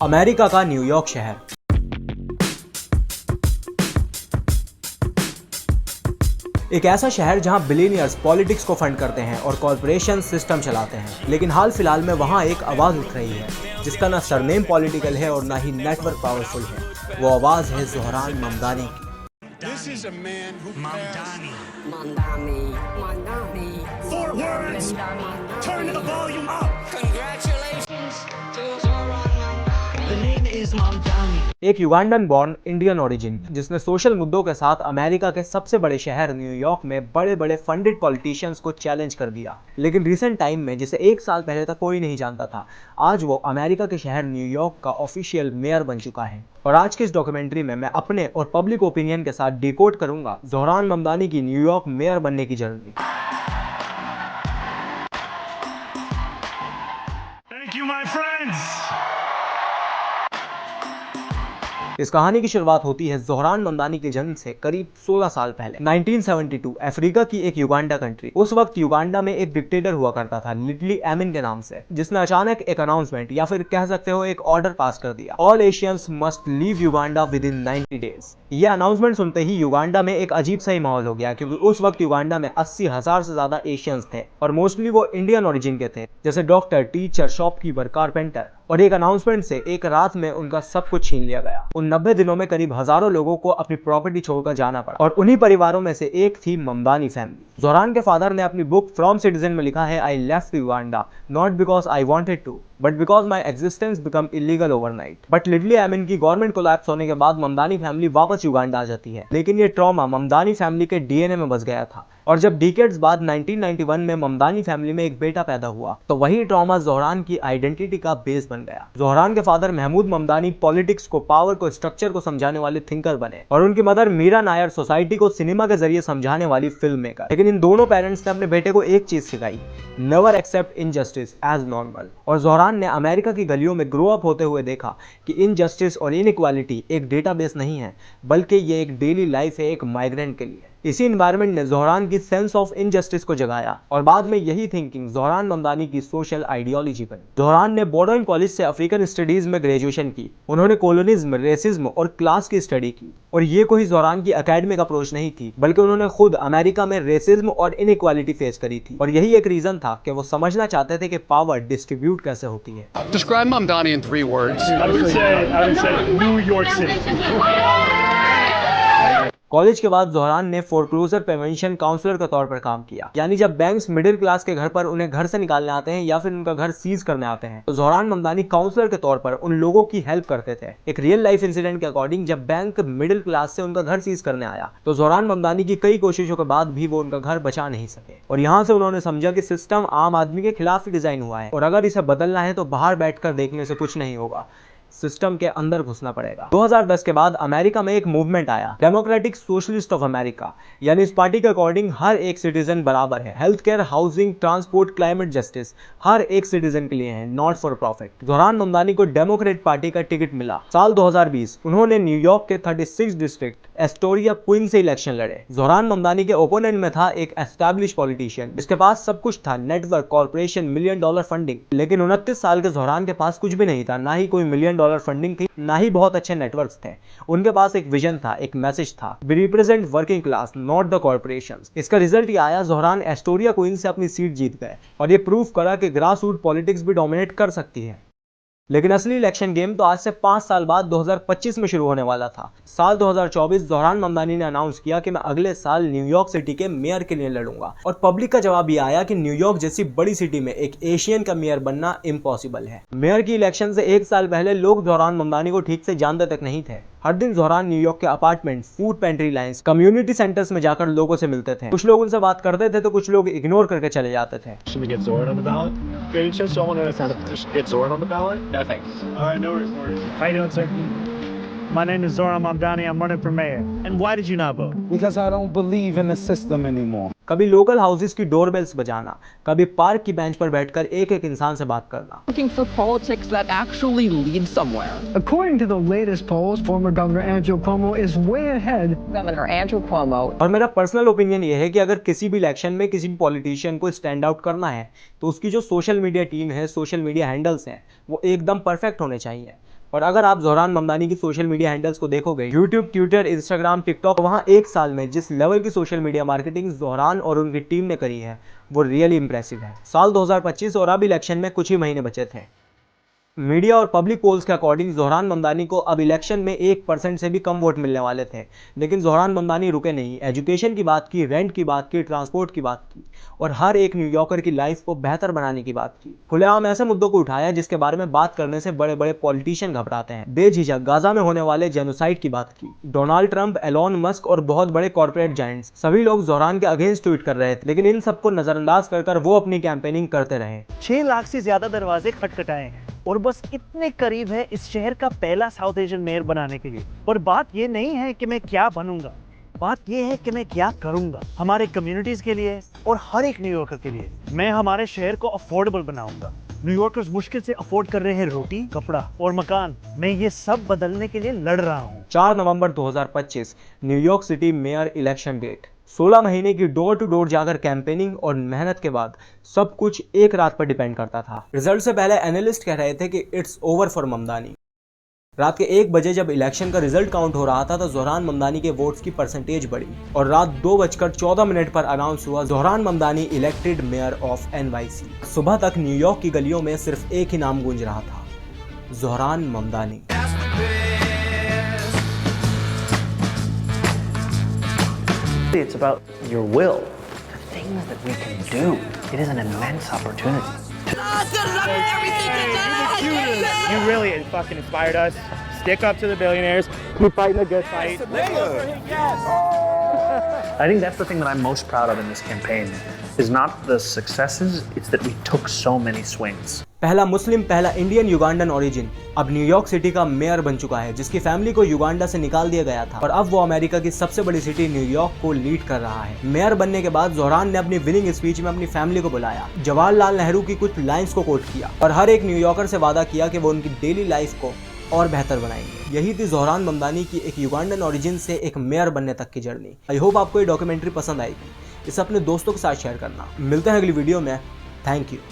America का New York शहर। एक ऐसा शहर जहां बिलियनियर्स पॉलिटिक्स को फंड करते हैं और कॉर्पोरेशन सिस्टम चलाते हैं। लेकिन हाल फिलहाल में वहां एक आवाज उठ रही है जिसका ना सरनेम पॉलिटिकल है और ना ही नेटवर्क पावरफुल है। वो आवाज है ज़ोहरान ममदानी की। This is a man who Mamdani. Mandami. 4 words. Turn the volume up. Congratulations to Zoran Mandami. The name is Mamdani. एक युगांडन बॉर्न इंडियन ओरिजिन जिसने सोशल मुद्दों के साथ अमेरिका के सबसे बड़े शहर न्यूयॉर्क में बड़े बड़े फंडेड पॉलिटिशियंस को चैलेंज कर दिया। लेकिन रिसेंट टाइम में, जिसे 1 साल पहले तक कोई नहीं जानता था, आज वो अमेरिका के शहर न्यूयॉर्क का ऑफिशियल मेयर बन चुका है। और आज की इस डॉक्यूमेंट्री में मैं अपने और पब्लिक ओपिनियन के साथ डिकोड करूंगा ज़ोहरान ममदानी की न्यूयॉर्क मेयर बनने की journey. Thank you, my friends. इस कहानी की शुरुआत होती है ज़ोहरान ममदानी के जन्म से करीब 16 साल पहले 1972 अफ्रीका की एक युगांडा कंट्री। उस वक्त युगांडा में एक डिक्टेटर हुआ करता था लिडली एमिन के नाम से, जिसने अचानक एक अनाउंसमेंट या फिर कह सकते हो एक ऑर्डर पास कर दिया, all Asians must leave Uganda with in 90 days. यह अनाउंसमेंट सुनते ही युगांडा में एक अजीब सा ही माहौल हो गया, क्योंकि उस वक्त युगांडा में 80,000 से ज्यादा एशियंस थे और मोस्टली वो इंडियन ओरिजिन के थे, जैसे डॉक्टर, टीचर, शॉपकीपर, कारपेंटर। और एक अनाउंसमेंट से एक रात में उनका सब कुछ छीन लिया गया। उन 90 दिनों में करीब हजारों लोगों को अपनी प्रॉपर्टी छोड़कर जाना पड़ा और उन्हीं परिवारों में से एक थी ममदानी फैमिली। ज़ोहरान के फादर ने अपनी बुक फ्रॉम सिटीजन में लिखा है, I left Uganda not because I wanted to but because my existence become illegal overnight. But लिडली एमिन की गवर्नमेंट कोलैप्स होने के बाद ममदानी फैमिली वापस युगांडा आ जाती है। लेकिन ये ट्रॉमा ममदानी फैमिली के डीएनए में बस गया था। और जब डिकेड्स बाद 1991 में ममदानी फैमिली में एक बेटा पैदा हुआ, तो वही ट्रॉमा ज़ोहरान की आइडेंटिटी का बेस बन गया। ज़ोहरान के फादर महमूद ममदानी पॉलिटिक्स को, पावर को, स्ट्रक्चर को समझाने वाले थिंकर बने और उनकी मदर मीरा नायर सोसाइटी को सिनेमा के जरिए समझाने वाली फिल्म मेकर। लेकिन इन दोनों पेरेंट्स ने अपने बेटे को एक चीज सिखाई, never accept injustice as normal. और ज़ोहरान ने अमेरिका की गलियों में ग्रो अप होते हुए देखा कि इनजस्टिस और इनइक्वालिटी एक डेटाबेस नहीं है, बल्कि ये एक डेली लाइफ है एक माइग्रेंट के लिए। इसी इन्वायरमेंट ने ज़ोहरान की सेंस ऑफ इनजस्टिस को जगाया और बाद में यही थिंकिंग ज़ोहरान ममदानी की सोशल आइडियोलॉजी बनी। ज़ोहरान ने बॉर्डर्न कॉलेज से अफ्रीकन स्टडीज में ग्रेजुएशन की। उन्होंने कोलोनिज्म, रेसिज्म और क्लास की स्टडी की। और ये कोई ज़ोहरान की एकेडमिक अप्रोच नहीं थी, बल्कि उन्होंने खुद अमेरिका में रेसिज्म और इनइक्वालिटी फेस करी थी। और यही एक रीजन था कि वो समझना चाहते थे कि पावर डिस्ट्रीब्यूट कैसे होती है। Describe Mamdani in 3 words. I would say New York City. College के बाद ज़ोहरान ने फोरक्लोजर प्रिवेंशन काउंसलर के तौर पर काम किया। यानी जब बैंक्स मिडिल क्लास के घर पर उन्हें घर से निकालने आते हैं या फिर उनका घर सीज करने आते हैं, तो ज़ोहरान ममदानी काउंसलर के तौर पर उन लोगों की हेल्प करते थे। एक रियल लाइफ इंसिडेंट के अकॉर्डिंग, जब बैंक मिडिल क्लास से उनका घर सीज करने आया, तो ज़ोहरान ममदानी की कई कोशिशों के बाद भी वो उनका घर बचा नहीं सके। और यहाँ से उन्होंने समझा कि सिस्टम आम आदमी के खिलाफ ही डिजाइन हुआ है और अगर इसे बदलना है तो बाहर बैठकर देखने से कुछ नहीं होगा, सिस्टम के अंदर घुसना पड़ेगा। 2010 के बाद अमेरिका में एक मूवमेंट आया, डेमोक्रेटिक सोशलिस्ट ऑफ अमेरिका। यानी इस पार्टी के अकॉर्डिंग हर एक सिटीजन बराबर है। Health care, housing, transport, climate justice हर एक सिटीजन के लिए है, not for profit. Zohran Mamdani को डेमोक्रेट पार्टी का टिकट मिला। साल 2020 उन्होंने न्यूयॉर्क के 36 डिस्ट्रिक्ट एस्टोरिया क्वीन से इलेक्शन लड़े। ज़ोहरान ममदानी के ओपोनेंट में था एक एस्टैब्लिश पॉलिटिशियन जिसके पास सब कुछ था, नेटवर्क, कॉर्पोरेशन, $1 मिलियन फंडिंग। लेकिन 29 साल के ज़ोहरान के पास कुछ भी नहीं था, ना ही कोई $1 मिलियन फंडिंग थी, ना ही बहुत अच्छे नेटवर्क्स थे। उनके पास एक विजन था, एक मैसेज था, we represent working class not the corporations. इसका रिजल्ट ये आया, ज़ोहरान एस्टोरिया क्वीन से अपनी सीट जीत गए और ये प्रूव करा कि ग्रास रूट पॉलिटिक्स भी डोमिनेट कर सकती है। लेकिन असली इलेक्शन गेम तो आज से 5 साल बाद 2025 में शुरू होने वाला था। साल 2024 ज़ोहरान ममदानी ने अनाउंस किया कि मैं अगले साल न्यूयॉर्क सिटी के मेयर के लिए लड़ूंगा। और पब्लिक का जवाब ये आया कि न्यूयॉर्क जैसी बड़ी सिटी में एक एशियन का मेयर बनना इम्पॉसिबल है। मेयर की इलेक्शन से 1 साल पहले लोग ज़ोहरान ममदानी को ठीक से जानते तक नहीं थे। हर दिन ज़ोहरान न्यूयॉर्क के apartment, food pantry lines, community centres में जाकर लोगों से मिलते थे। कुछ लोग उनसे बात करते थे तो कुछ लोग इग्नोर करके चले जाते थे। Should we get Zoran on the ballot? Any chance y'all want to get Zoran on the ballot? No thanks. All right, no worries. How you doing, sir? My name is Zoran Mamdani. I'm running for mayor. And why did you not vote? Because I don't believe in the system anymore. कभी local houses की डोरबेल्स बजाना, कभी park की bench पर बैठकर एक एक इंसान से बात करना। Looking for politics that actually lead somewhere. According to the latest polls, former Governor Andrew Cuomo is way ahead. Governor Andrew Cuomo. और मेरा पर्सनल ओपिनियन ये है कि अगर किसी भी इलेक्शन में किसी भी पॉलिटिशियन को स्टैंड आउट करना है तो उसकी जो सोशल मीडिया टीम है, सोशल मीडिया हैंडल्स हैं, वो एकदम परफेक्ट होने चाहिए। और अगर आप ज़ोहरान ममदानी की सोशल मीडिया हैंडल्स को देखोगे, यूट्यूब, ट्विटर, इंस्टाग्राम, टिकटॉक, वहाँ एक साल में जिस लेवल की सोशल मीडिया मार्केटिंग ज़ोहरान और उनकी टीम ने करी है वो रियली इंप्रेसिव है। साल 2025 और अब इलेक्शन में कुछ ही महीने बचे थे। मीडिया और पब्लिक पोल्स के अकॉर्डिंग ज़ोहरान ममदानी को अब इलेक्शन में 1% से भी कम वोट मिलने वाले थे, लेकिन ज़ोहरान ममदानी रुके नहीं। एजुकेशन की बात की, रेंट की बात की, ट्रांसपोर्ट की बात की और हर एक न्यूयॉर्कर की लाइफ को बेहतर बनाने की बात की। खुलेआम ऐसे मुद्दों को उठाया जिसके बारे में बात करने से बड़े बड़े पॉलिटिशियन घबराते हैं। बेझिझक गाजा में होने वाले जेनोसाइड की बात की। डोनाल्ड ट्रंप, एलोन मस्क और बहुत बड़े कॉर्पोरेट जायंट्स सभी लोग ज़ोहरान के अगेंस्ट ट्वीट कर रहे थे, लेकिन इन सबको नजरअंदाज कर वो अपनी कैंपेनिंग करते रहे। 6 लाख से ज्यादा दरवाजे खटखटाए हैं और बस इतने करीब है इस शहर का पहला साउथ एशियन मेयर बनाने के लिए। और बात ये नहीं है कि मैं क्या बनूंगा, बात ये है कि मैं क्या करूंगा हमारे कम्युनिटीज के लिए और हर एक न्यूयॉर्कर के लिए। मैं हमारे शहर को अफोर्डेबल बनाऊंगा। न्यूयॉर्कर्स मुश्किल से अफोर्ड कर रहे हैं रोटी, कपड़ा और मकान। मैं ये सब बदलने के लिए लड़ रहा हूँ। 4 नवंबर 2025 New York city mayor election date. 16 महीने की डोर टू डोर जाकर कैंपेनिंग और मेहनत के बाद सब कुछ एक रात पर डिपेंड करता था। रिजल्ट से पहले एनालिस्ट कह रहे थे कि इट्स ओवर फॉर ममदानी। रात के 1 बजे जब इलेक्शन का रिजल्ट काउंट हो रहा था तो ज़ोहरान ममदानी के वोट्स की परसेंटेज बढ़ी और रात 2:14 पर अनाउंस हुआ Zohran Mamdani elected mayor of NYC। सुबह तक न्यूयॉर्क की गलियों में सिर्फ एक ही नाम गूंज रहा था, Zohran Mamdani. It's about your will. The things that we can do. It is an immense opportunity. You really fucking inspired us. Stick up to the billionaires. Keep fighting a good fight. I think that's the thing that I'm most proud of in this campaign is not the successes, it's that we took so many swings. पहला मुस्लिम, पहला Indian Ugandan origin अब New York city का mayor बन चुका है, जिसकी family को Uganda से निकाल दिया गया था और अब वो अमेरिका की सबसे बड़ी सिटी न्यूयॉर्क को लीड कर रहा है। मेयर बनने के बाद ज़ोहरान ने अपनी विनिंग स्पीच में अपनी फैमिली को बुलाया, जवाहरलाल नेहरू की कुछ लाइंस को कोट किया और हर एक न्यूयॉर्कर से वादा किया कि वो उनकी डेली लाइफ को और बेहतर बनाएंगे। यही थी ज़ोहरान ममदानी की एक युगांडन ओरिजिन से एक मेयर बनने तक की जर्नी। आई होप आपको ये डॉक्यूमेंट्री पसंद आएगी। इसे अपने दोस्तों के साथ शेयर करना। मिलते हैं अगली वीडियो में। Thank you.